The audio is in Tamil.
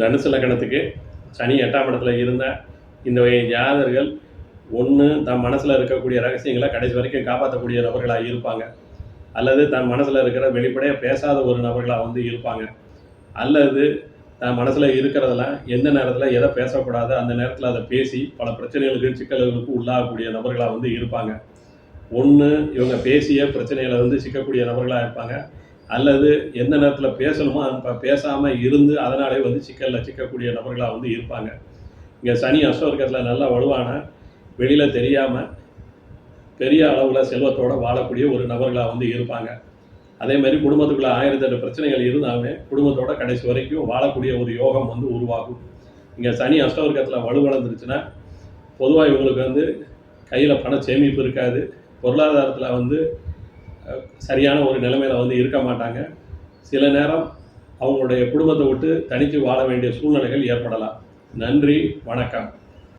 தனுசு லக்னத்துக்கு சனி 8ஆம் இடத்துல இருந்த இந்த வகை ஜாதகர்கள் ஒன்று தன் மனசில் இருக்கக்கூடிய ரகசியங்களை கடைசி வரைக்கும் காப்பாற்றக்கூடிய நபர்களாக இருப்பாங்க, அல்லது தன் மனசில் இருக்கிற வெளிப்படையாக பேசாத ஒரு நபர்களாக இருப்பாங்க, அல்லது தன் மனசில் இருக்கிறதெல்லாம் எந்த நேரத்தில் எதை பேசக்கூடாது அந்த நேரத்தில் அதை பேசி பல பிரச்சனைகளுக்கு சிக்கல்களுக்கு உள்ளாகக்கூடிய நபர்களாக இருப்பாங்க. ஒன்று இவங்க பேசிய பிரச்சனைகளை சிக்கக்கூடிய நபர்களாக இருப்பாங்க, அல்லது எந்த நேரத்தில் பேசணுமோ அந்த பேசாமல் இருந்து அதனாலே சிக்கலில் சிக்கக்கூடிய நபர்களாக இருப்பாங்க. இங்கே சனி அஷ்டவர்க்கத்தில் நல்லா வலுவான வெளியில் தெரியாமல் பெரிய அளவில் செல்வத்தோடு வாழக்கூடிய ஒரு நபர்களாக இருப்பாங்க. அதே மாதிரி குடும்பத்துக்குள்ளே 1008 பிரச்சனைகள் இருந்தாலுமே குடும்பத்தோட கடைசி வரைக்கும் வாழக்கூடிய ஒரு யோகம் உருவாகும். இங்கே சனி அஷ்டவர்க்கத்தில் வலுவடைந்துருச்சுன்னா பொதுவாக இவங்களுக்கு கையில் பண சேமிப்பு இருக்காது, பொருளாதாரத்தில் சரியான ஒரு நிலைமையில் இருக்க மாட்டாங்க. சில நேரம் அவங்களுடைய குடும்பத்தை விட்டு தனித்து வாழ வேண்டிய சூழ்நிலைகள் ஏற்படலாம். நன்றி, வணக்கம்.